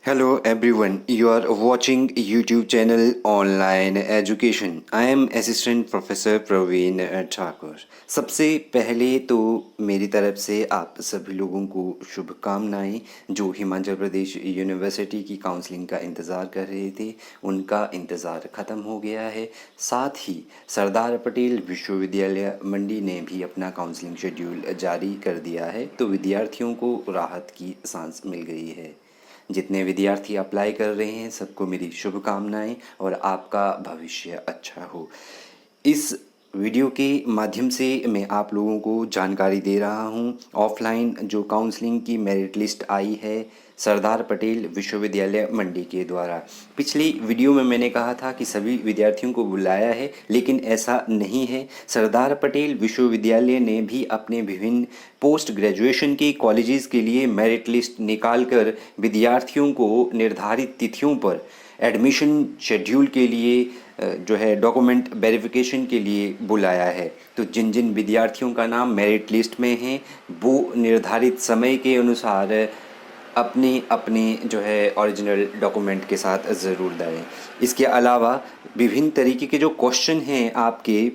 Hello everyone, you are watching YouTube channel Online Education. I am Assistant Professor Praveen Thakur. सबसे पहले तो मेरी तरफ से आप सभी लोगों को शुभकामनाएं जो हिमाचल प्रदेश यूनिवर्सिटी की काउंसलिंग का इंतज़ार कर रहे थे, उनका इंतज़ार ख़त्म हो गया है। साथ ही सरदार पटेल विश्वविद्यालय मंडी ने भी अपना काउंसलिंग शेड्यूल जारी कर दिया है, तो विद्यार्थियों को राहत की सांस मिल गई है। जितने विद्यार्थी अप्लाई कर रहे हैं सबको मेरी शुभकामनाएं और आपका भविष्य अच्छा हो। इस वीडियो के माध्यम से मैं आप लोगों को जानकारी दे रहा हूं ऑफलाइन जो काउंसलिंग की मेरिट लिस्ट आई है सरदार पटेल विश्वविद्यालय मंडी के द्वारा। पिछली वीडियो में मैंने कहा था कि सभी विद्यार्थियों को बुलाया है, लेकिन ऐसा नहीं है। सरदार पटेल विश्वविद्यालय ने भी अपने विभिन्न पोस्ट ग्रेजुएशन के कॉलेजेस के लिए मेरिट लिस्ट निकालकर विद्यार्थियों को निर्धारित तिथियों पर एडमिशन शेड्यूल के लिए जो है डॉक्यूमेंट वेरिफिकेशन के लिए बुलाया है। तो जिन जिन विद्यार्थियों का नाम मेरिट लिस्ट में है वो निर्धारित समय के अनुसार अपने अपने जो है ओरिजिनल डॉक्यूमेंट के साथ ज़रूर दें। इसके अलावा विभिन्न तरीके के जो क्वेश्चन हैं आपके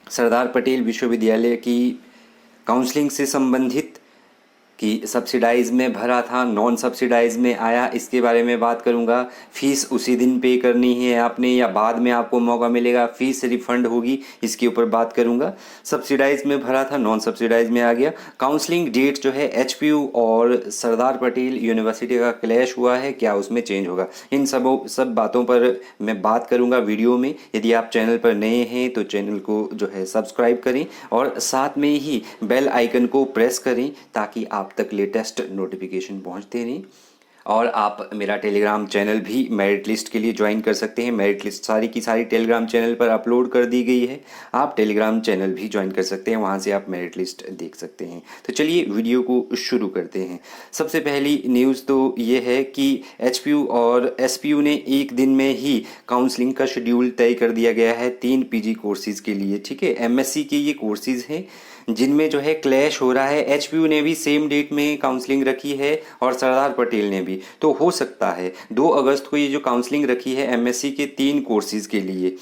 सरदार पटेल विश्वविद्यालय की काउंसलिंग से संबंधित कि सब्सिडाइज में भरा था, नॉन सब्सिडाइज में आया, इसके बारे में बात करूंगा। फ़ीस उसी दिन पे करनी है आपने या बाद में आपको मौका मिलेगा, फ़ीस रिफ़ंड होगी, इसके ऊपर बात करूंगा। सब्सिडाइज में भरा था, नॉन सब्सिडाइज में आ गया। काउंसलिंग डेट जो है एचपीयू और सरदार पटेल यूनिवर्सिटी का क्लैश हुआ है, क्या उसमें चेंज होगा, इन सब बातों पर मैं बात करूँगा वीडियो में। यदि आप चैनल पर नए हैं तो चैनल को जो है सब्सक्राइब करें और साथ में ही बेल आइकन को प्रेस करें ताकि आप तक लेटेस्ट नोटिफिकेशन पहुंचते रहें। और आप मेरा टेलीग्राम चैनल भी मेरिट लिस्ट के लिए ज्वाइन कर सकते हैं। मेरिट लिस्ट सारी की सारी टेलीग्राम चैनल पर अपलोड कर दी गई है, आप टेलीग्राम चैनल भी ज्वाइन कर सकते हैं, वहां से आप मेरिट लिस्ट देख सकते हैं। तो चलिए वीडियो को शुरू करते हैं। सबसे पहली न्यूज़ तो ये है कि एचपीयू और एसपीयू ने एक दिन में ही काउंसलिंग का शेड्यूल तय कर दिया गया है 3 पीजी कोर्सेज़ के लिए। ठीक है, एमएससी के ये कोर्सेज़ हैं जिनमें जो है क्लैश हो रहा है। एचपीयू ने भी सेम डेट में काउंसलिंग रखी है और सरदार पटेल ने भी। तो हो सकता है 2 अगस्त को ये जो काउंसलिंग रखी है एमएससी के 3 कोर्सेज़ के लिए,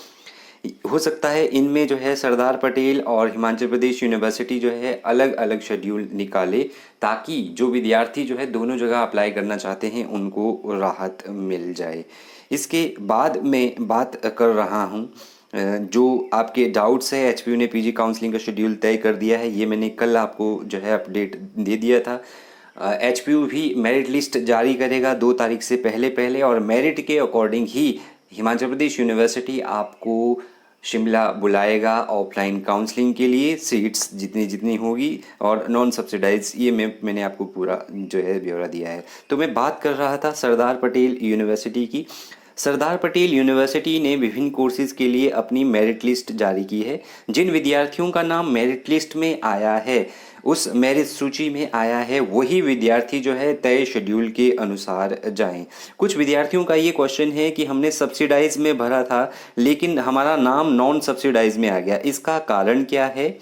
हो सकता है इनमें जो है सरदार पटेल और हिमाचल प्रदेश यूनिवर्सिटी जो है अलग अलग शेड्यूल निकाले ताकि जो विद्यार्थी जो है दोनों जगह अप्लाई करना चाहते हैं उनको राहत मिल जाए। इसके बाद मैं बात कर रहा हूँ जो आपके डाउट्स है। एचपीयू ने पीजी काउंसलिंग का शेड्यूल तय कर दिया है, ये मैंने कल आपको जो है अपडेट दे दिया था। एचपीयू भी मेरिट लिस्ट जारी करेगा 2 तारीख से पहले और मेरिट के अकॉर्डिंग ही हिमाचल प्रदेश यूनिवर्सिटी आपको शिमला बुलाएगा ऑफलाइन काउंसलिंग के लिए। सीट्स जितनी जितनी होगी और नॉन सब्सिडाइज, ये मैंने आपको पूरा जो है ब्यौरा दिया है। तो मैं बात कर रहा था सरदार पटेल यूनिवर्सिटी की। सरदार पटेल यूनिवर्सिटी ने विभिन्न कोर्सेज़ के लिए अपनी मेरिट लिस्ट जारी की है। जिन विद्यार्थियों का नाम मेरिट लिस्ट में आया है, उस मेरिट सूची में आया है, वही विद्यार्थी जो है तय शेड्यूल के अनुसार जाएं। कुछ विद्यार्थियों का ये क्वेश्चन है कि हमने सब्सिडाइज में भरा था लेकिन हमारा नाम नॉन सब्सिडाइज में आ गया, इसका कारण क्या है?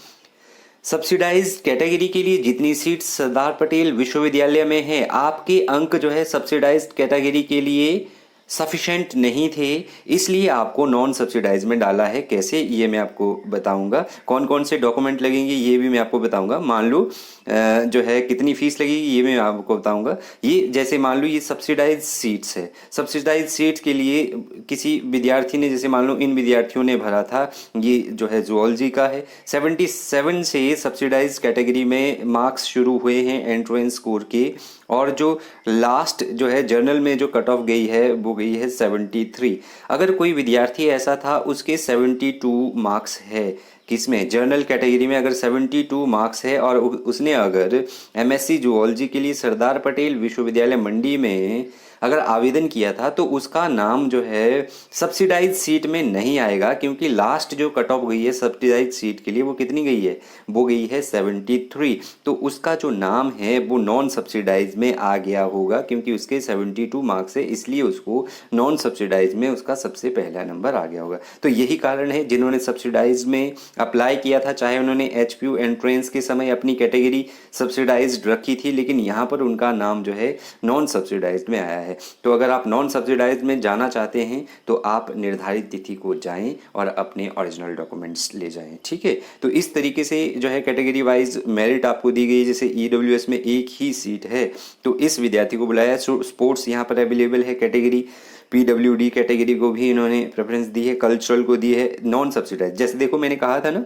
सब्सिडाइज कैटेगरी के लिए जितनी सीट सरदार पटेल विश्वविद्यालय में है, आपके अंक जो है सब्सिडाइज कैटेगरी के लिए सफिशेंट नहीं थे, इसलिए आपको नॉन सब्सिडाइज में डाला है। कैसे, ये मैं आपको बताऊंगा। कौन कौन से डॉक्यूमेंट लगेंगे ये भी मैं आपको बताऊंगा। मान लो जो है कितनी फीस लगेगी ये मैं आपको बताऊंगा। ये जैसे मान लो ये सब्सिडाइज सीट्स है, सब्सिडाइज सीट्स के लिए किसी विद्यार्थी ने, जैसे मान लो इन विद्यार्थियों ने भरा था, ये जो है जूलॉजी का है, 77 से सब्सिडाइज कैटेगरी में मार्क्स शुरू हुए हैं एंट्रेंस स्कोर के, और जो लास्ट जो है जर्नल में जो कट ऑफ गई है वो गई है 73। अगर कोई विद्यार्थी ऐसा था उसके 72 मार्क्स है, किसमें, जर्नल कैटेगरी में अगर 72 मार्क्स है और उसने अगर एमएससी जूलॉजी के लिए सरदार पटेल विश्वविद्यालय मंडी में अगर आवेदन किया था तो उसका नाम जो है सब्सिडाइज सीट में नहीं आएगा, क्योंकि लास्ट जो कट ऑफ गई है सब्सिडाइज सीट के लिए वो कितनी गई है, वो गई है 73। तो उसका जो नाम है वो नॉन सब्सिडाइज में आ गया होगा, क्योंकि उसके 72 मार्क्स है, इसलिए उसको नॉन सब्सिडाइज में उसका सबसे पहला नंबर आ गया होगा। तो यही कारण है जिन्होंने सब्सिडाइज में अप्लाई किया था, चाहे उन्होंने एचपीयू एंट्रेंस के समय अपनी कैटेगरी सब्सिडाइज्ड रखी थी, लेकिन यहाँ पर उनका नाम जो है नॉन सब्सिडाइज्ड में आया है। तो अगर आप नॉन सब्सिडाइज्ड में जाना चाहते हैं तो आप निर्धारित तिथि को जाएं और अपने ओरिजिनल डॉक्यूमेंट्स ले जाएं, ठीक है। तो इस तरीके से जो है कैटेगरी वाइज मेरिट आपको दी गई। जैसे ईडब्ल्यूएस में एक ही सीट है तो इस विद्यार्थी को बुलाया। स्पोर्ट्स यहाँ पर अवेलेबल है कैटेगरी, पीडब्ल्यूडी कैटेगरी को भी इन्होंने प्रेफरेंस दी है, कल्चरल को दी है, नॉन सब्सिडाइज। जैसे देखो मैंने कहा था ना,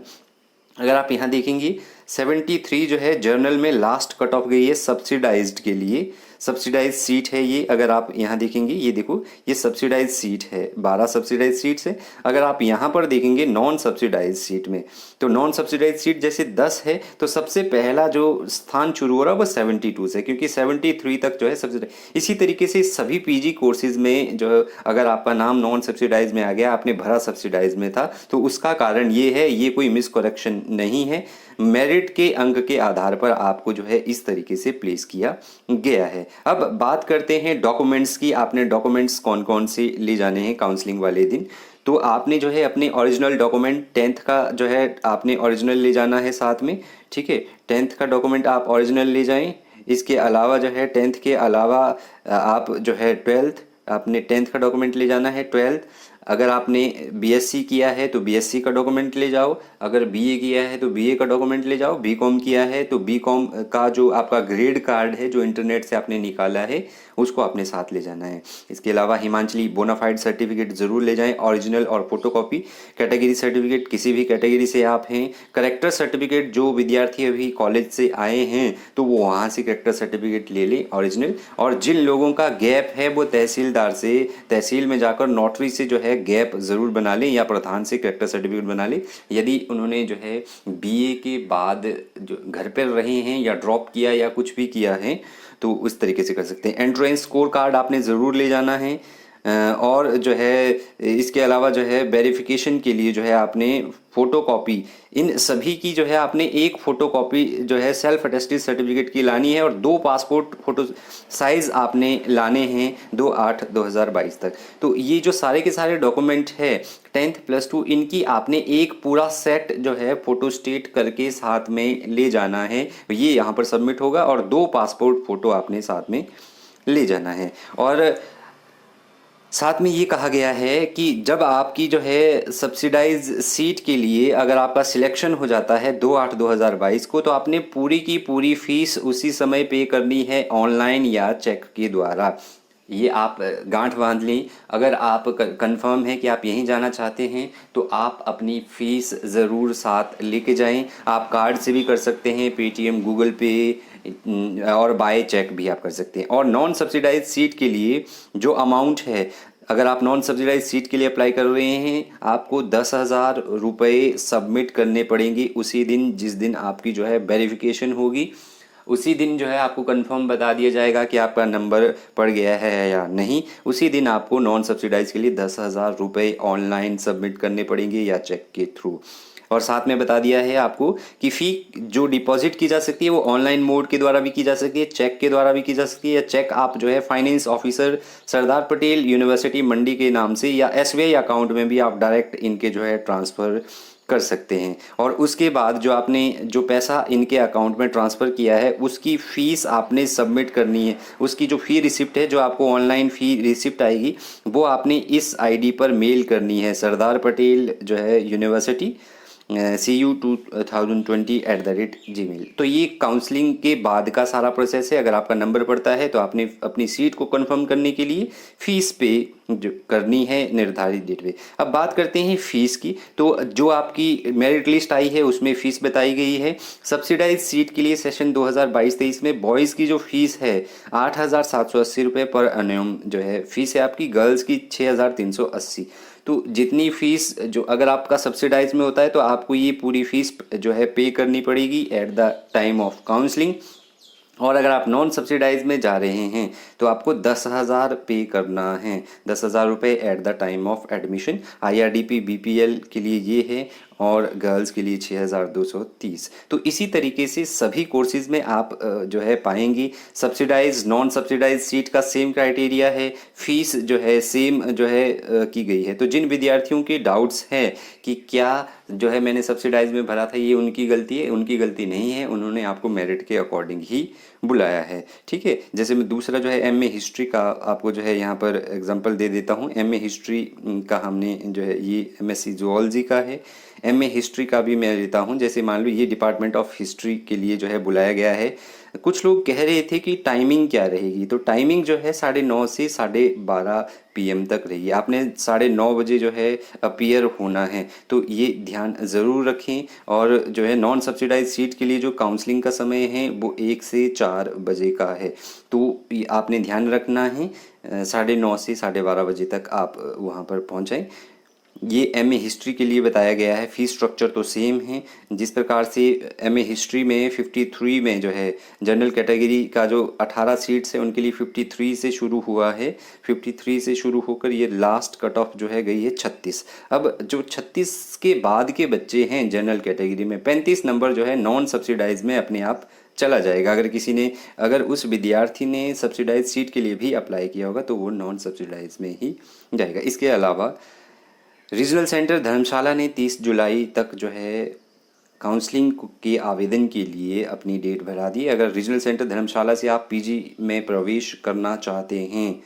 अगर आप यहाँ देखेंगे 73 जो है जर्नल में लास्ट कट ऑफ गई है सब्सिडाइज्ड के लिए, सब्सिडाइज सीट है ये। अगर आप यहाँ देखेंगे, ये देखो ये सब्सिडाइज सीट है, 12 सब्सिडाइज सीट्स है। अगर आप यहाँ पर देखेंगे नॉन सब्सिडाइज सीट में, तो नॉन सब्सिडाइज सीट जैसे 10 है तो सबसे पहला जो स्थान शुरू हो रहा है वो 72 से, क्योंकि 73 तक जो है सब्सिडाइज। इसी तरीके से सभी पीजी कोर्सेज में जो अगर आपका नाम नॉन सब्सिडाइज में आ गया, आपने भरा सब्सिडाइज में था, तो उसका कारण ये है, ये कोई मिस करेक्शन नहीं है, मेरिट के अंक के आधार पर आपको जो है इस तरीके से प्लेस किया गया है। अब बात करते हैं डॉक्यूमेंट्स की। आपने डॉक्यूमेंट्स कौन कौन से ले जाने हैं काउंसलिंग वाले दिन। तो आपने जो है अपने ओरिजिनल डॉक्यूमेंट 10th का जो है आपने ओरिजिनल ले जाना है साथ में, ठीक है। 10th का डॉक्यूमेंट आप ओरिजिनल ले जाएं। इसके अलावा जो है 10th के अलावा आप जो है 12th, आपने 10th का डॉक्यूमेंट ले जाना है, 12th। अगर आपने बीएससी किया है तो बीएससी का डॉक्यूमेंट ले जाओ, अगर बीए किया है तो बीए का डॉक्यूमेंट ले जाओ, बीकॉम किया है तो बीकॉम का जो आपका ग्रेड कार्ड है जो इंटरनेट से आपने निकाला है उसको अपने साथ ले जाना है। इसके अलावा हिमांचली बोनाफाइड सर्टिफिकेट ज़रूर ले जाएं, ओरिजिनल और फोटोकॉपी। कैटेगरी सर्टिफिकेट किसी भी कैटेगरी से आप हैं, करेक्टर सर्टिफिकेट जो विद्यार्थी अभी कॉलेज से आए हैं तो वो वहाँ से करेक्टर सर्टिफिकेट ले लें ओरिजिनल। और जिन लोगों का गैप है वो तहसीलदार से, तहसील में जाकर नोटरी से जो है गैप ज़रूर बना लें या प्रधान से करेक्टर सर्टिफिकेट बना लें। यदि उन्होंने जो है बीए के बाद जो घर पर रहे हैं या ड्रॉप किया या कुछ भी किया है तो उस तरीके से कर सकते हैं। एंट्रेंस स्कोर कार्ड आपने ज़रूर ले जाना है। और जो है इसके अलावा जो है वेरिफिकेशन के लिए जो है आपने फ़ोटोकॉपी, इन सभी की जो है आपने एक फ़ोटोकॉपी जो है सेल्फ अटेस्टेड सर्टिफिकेट की लानी है और 2 पासपोर्ट फ़ोटो साइज़ आपने लाने हैं 2/8/2022 तक। तो ये जो सारे के सारे डॉक्यूमेंट है 10th +2 इनकी आपने एक पूरा सेट जो है फ़ोटो स्टेट करके साथ में ले जाना है। ये यहाँ पर सबमिट होगा और 2 पासपोर्ट फ़ोटो आपने साथ में ले जाना है। और साथ में ये कहा गया है कि जब आपकी जो है सब्सिडाइज सीट के लिए अगर आपका सिलेक्शन हो जाता है 2/8/2022 को, तो आपने पूरी की पूरी फीस उसी समय पे करनी है ऑनलाइन या चेक के द्वारा। ये आप गांठ बांध लें। अगर आप कंफर्म है कि आप यहीं जाना चाहते हैं तो आप अपनी फ़ीस ज़रूर साथ लेके जाएं। आप कार्ड से भी कर सकते हैं, पेटीएम, गूगल पे और बाय चेक भी आप कर सकते हैं। और नॉन सब्सिडाइज सीट के लिए जो अमाउंट है, अगर आप नॉन सब्सिडाइज सीट के लिए अप्लाई कर रहे हैं, आपको 10,000 रुपये सबमिट करने पड़ेंगे उसी दिन जिस दिन आपकी जो है वेरिफिकेशन होगी। उसी दिन जो है आपको कंफर्म बता दिया जाएगा कि आपका नंबर पड़ गया है या नहीं। उसी दिन आपको नॉन सब्सिडाइज के लिए 10,000 रुपये ऑनलाइन सबमिट करने पड़ेंगे या चेक के थ्रू। और साथ में बता दिया है आपको कि फ़ी जो डिपॉजिट की जा सकती है वो ऑनलाइन मोड के द्वारा भी की जा सकती है, चेक के द्वारा भी की जा सकती है। या चेक आप जो है finance officer Sardar Patel university मंडी के नाम से या एसबीआई अकाउंट में भी आप डायरेक्ट इनके जो है ट्रांसफ़र कर सकते हैं। और उसके बाद जो आपने जो पैसा इनके अकाउंट में ट्रांसफ़र किया है उसकी फ़ीस आपने सबमिट करनी है। उसकी जो फ़ी रिसिप्ट है, जो आपको ऑनलाइन फ़ी रिसिप्ट आएगी, वो आपने इस आईडी पर मेल करनी है, सरदार पटेल जो है यूनिवर्सिटी CU 2020@gmail। तो ये काउंसलिंग के बाद का सारा प्रोसेस है। अगर आपका नंबर पड़ता है तो आपने अपनी सीट को कंफर्म करने के लिए फ़ीस पे जो करनी है निर्धारित डेट पे। अब बात करते हैं फ़ीस की। तो जो आपकी मेरिट लिस्ट आई है उसमें फ़ीस बताई गई है। सब्सिडाइज सीट के लिए सेशन 2022-23 में बॉयज़ की जो फ़ीस है 8,780 रुपये पर एनम जो है फ़ीस है आपकी। गर्ल्स की 6,380। तो जितनी फ़ीस जो अगर आपका सब्सिडाइज में होता है तो आपको ये पूरी फ़ीस जो है पे करनी पड़ेगी at the time of counselling. और अगर आप नॉन सब्सिडाइज में जा रहे हैं तो आपको 10,000 पे करना है, 10,000 रुपये at the time of admission. IRDP BPL के लिए ये है। और गर्ल्स के लिए 6,230। तो इसी तरीके से सभी कोर्सेज़ में आप जो है पाएंगी। सब्सिडाइज नॉन सब्सिडाइज सीट का सेम क्राइटेरिया है, फीस जो है सेम जो है की गई है। तो जिन विद्यार्थियों के डाउट्स हैं कि क्या जो है मैंने सब्सिडाइज में भरा था, ये उनकी गलती है, उनकी गलती नहीं है, उन्होंने आपको मेरिट के अकॉर्डिंग ही बुलाया है। ठीक है, जैसे मैं दूसरा जो है एमए हिस्ट्री का आपको जो है यहाँ पर एग्जांपल दे देता हूँ। एमए हिस्ट्री का हमने जो है ये एमएससी जूलॉजी का है। एमए हिस्ट्री का भी मैं लेता हूँ, जैसे मान लो ये डिपार्टमेंट ऑफ हिस्ट्री के लिए जो है बुलाया गया है। कुछ लोग कह रहे थे कि टाइमिंग क्या रहेगी, तो टाइमिंग जो है 9:30 से 12:30 PM तक रहेगी। आपने 9:30 जो है अपीयर होना है, तो ये ध्यान ज़रूर रखें। और जो है नॉन सब्सिडाइज सीट के लिए जो काउंसलिंग का समय है वो 1 से 4 बजे का है, तो ये आपने ध्यान रखना है। 9:30 से 12:30 तक आप वहाँ पर पहुँचें। ये एमए हिस्ट्री के लिए बताया गया है। फीस स्ट्रक्चर तो सेम है। जिस प्रकार से एमए हिस्ट्री में 53 में जो है जनरल कैटेगरी का जो 18 सीट्स है उनके लिए 53 से शुरू हुआ है, 53 से शुरू होकर ये लास्ट कट ऑफ जो है गई है 36। अब जो 36 के बाद के बच्चे हैं जनरल कैटेगरी में, 35 नंबर जो है नॉन सब्सिडाइज में अपने आप चला जाएगा। अगर उस विद्यार्थी ने सब्सिडाइज सीट के लिए भी अप्लाई किया होगा तो वो नॉन सब्सिडाइज में ही जाएगा। इसके अलावा रीजनल सेंटर धर्मशाला ने 30 जुलाई तक जो है काउंसलिंग के आवेदन के लिए अपनी डेट बढ़ा दी। अगर रीजनल सेंटर धर्मशाला से आप पीजी में प्रवेश करना चाहते हैं,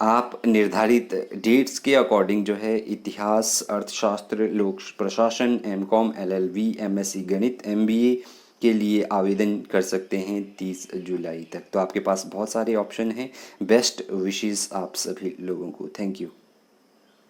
आप निर्धारित डेट्स के अकॉर्डिंग जो है इतिहास, अर्थशास्त्र, लोक प्रशासन, एमकॉम, एलएलबी, एमएससी गणित, एमबीए के लिए आवेदन कर सकते हैं 30 जुलाई तक। तो आपके पास बहुत सारे ऑप्शन हैं। बेस्ट विशेस आप सभी लोगों को। Thank you.